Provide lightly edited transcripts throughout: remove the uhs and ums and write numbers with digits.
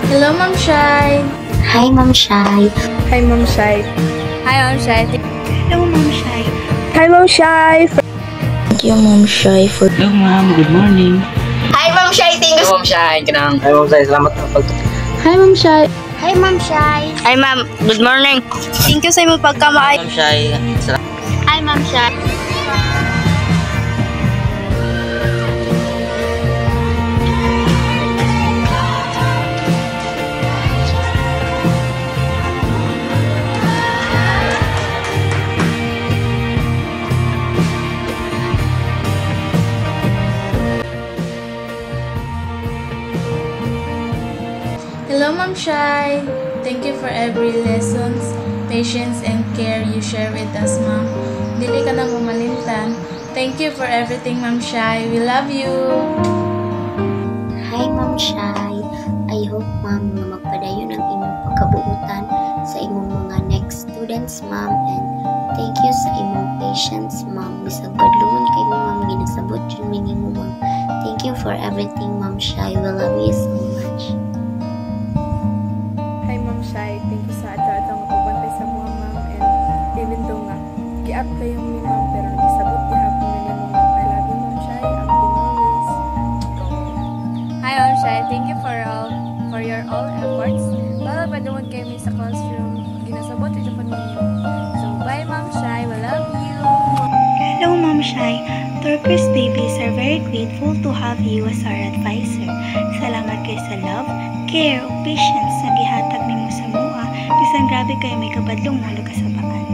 Hello, Ma'am Shai. Hi, Ma'am Shai. Hi, Ma'am Shai. Hi, Ma'am Shai. Hello, Ma'am Shai. Hi, Ma'am Shai. Thank you, Ma'am Shai, for... Hello, ma'am. Good morning. Hi, Ma'am Shai. Thank you. Hello, ma'am Shai. Kanang. Hi, ma'am Shai. Salamat na Hi, Ma'am Shai. Hi, Ma'am Shai. Hi, Ma'am. Good morning. Thank you sa imong pagkamaay. Ma'am Shai. Hi, Ma'am Shai. Hello, Ma'am Shai. Thank you for every lessons, patience, and care you share with us, Ma'am. Dili ka nang umalimtan. Thank you for everything, Ma'am Shai. We love you. Hi, Ma'am Shai. I hope, Ma'am, na magpadayon ang imong pagkabuutan sa imong mga next students, Ma'am. And thank you sa imong patience, Ma'am. Bisag badlungan kay mo, Ma'am, ginasabot yun minimo, Ma'am. Thank you for everything, Ma'am Shai. We love you so much. Hi, Ma'am Shai. Thank you sa ato-atong pagbantay sa mga, Ma'am. And even though nga, gi-up kayo ni Ma'am, pero nagisabot gihapon na ni Ma'am. I love you, Ma'am Shai. Ang always. Hi, Ma'am Shai. Thank you for your all efforts. Para padungod kayo sa classroom. Ginasabot ito po ninyo. So, bye, Ma'am Shai. We love you. Hello, Ma'am Shai. Turkers babies are very grateful to have you as our advisor. Salamat kayo sa love, care, o patience na gihatag nimo sa mua. Bisan grabe kayo may kabadlong mo kasabaan.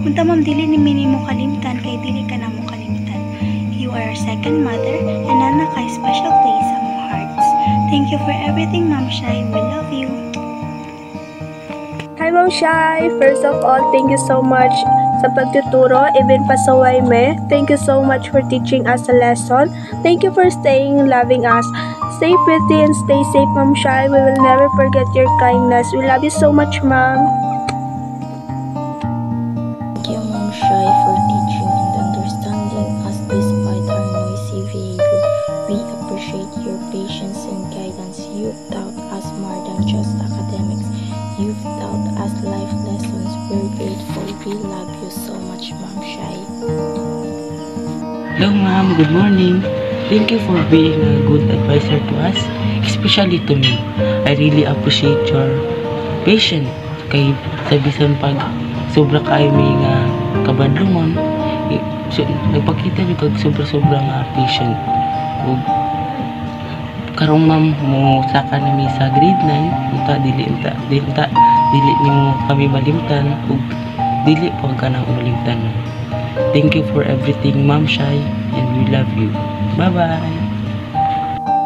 Unta, Ma'am, dili ni minimo kalimtan kay dili ka na mo kalimtan. You are our second mother and nana kay special place sa mong hearts. Thank you for everything, Ma'am Shai. We love you. Hi, Ma'am Shai. First of all, thank you so much sa pagtuturo, even pa sa Waime. Thank you so much for teaching us a lesson. Thank you for staying, loving us. Stay pretty and stay safe, Ma'am Shai. We will never forget your kindness. We love you so much, Ma'am. Thank you, Ma'am Shai, for teaching and understanding us despite our noisy behavior. We appreciate your patience and guidance. You've taught us more than just academics. You've taught us life lessons. We're grateful. We love you so much, Ma'am Shai. Hello, ma'am. Good morning. Thank you for being a good advisor to us, especially to me. I really appreciate your patience. Kay sabisan pag sobra kayo may nga kabadlungon, nagpakita nyo kag sobra-sobra nga patient. Ug karong, ma'am, mo saka nami sa grade 9, unta dili nimo kami malimtan ug dili pa ka na malimtan. Thank you for everything, Ma'am Shai, and we love you. Bye-bye.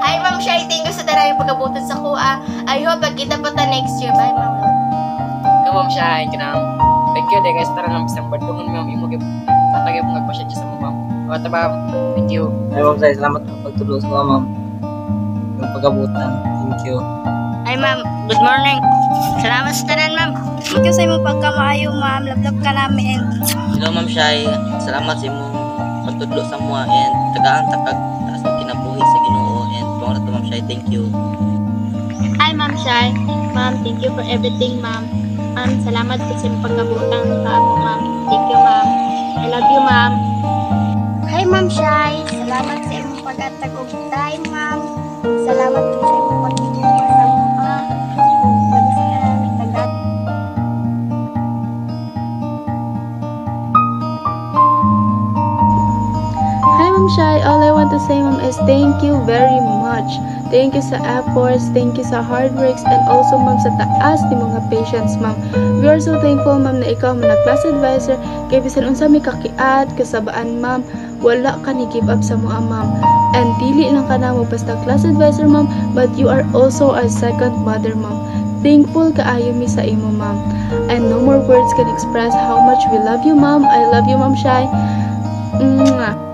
Hi, Ma'am Shai. Thank you sa taray pagkabutan sa kuha. I hope magkita pa ta next year. Bye, Ma'am. Hello, Ma'am Shai. Thank you, guys. Tara ng isang badungan, ma'am. Imo tatagay mo nagpasya sa mo, ma'am. Bata, ma'am. Thank you. Hi, Ma'am Shai. Salamat sa pagtulong sa mga, ma'am. Yung pagkabutan. Thank you. Hi, Ma'am. Good morning. Salamat sa tanan, Ma'am. Thank you sa imong pagkamaayo, Ma'am. Love ka namin. Hello, Ma'am Shai. Salamat sa imong pagtudlo sa mua and tagaan takag taas ang kinabuhi sa Ginoo and pangalan to, Ma'am Shai. Thank you. Hi, Ma'am Shai. Ma'am, thank you for everything, Ma'am. Ma'am, salamat po sa imong pagkabutang sa ako, Ma'am. Thank you, Ma'am. I love you, Ma'am. Hi, Ma'am Shai. Salamat sa imong paghatag og time, Ma'am. Salamat po sa imong pagtuturo sa mga. Hi, Ma'am Shai. All I want to say, Ma'am, is thank you very much. Thank you sa efforts, thank you sa hard works, and also, Ma'am, sa taas ni mga patients, Ma'am. We are so thankful, Ma'am, na ikaw man na class advisor, kay bisan unsa may kakiat, kasabaan, Ma'am, wala ka ni give up sa mga, Ma'am. And dili lang ka na mo basta class advisor, Ma'am, but you are also a second mother, Ma'am. Thankful kaayo mi sa imo, Ma'am. And no more words can express how much we love you, Ma'am. I love you, Ma'am Shai. Mwah.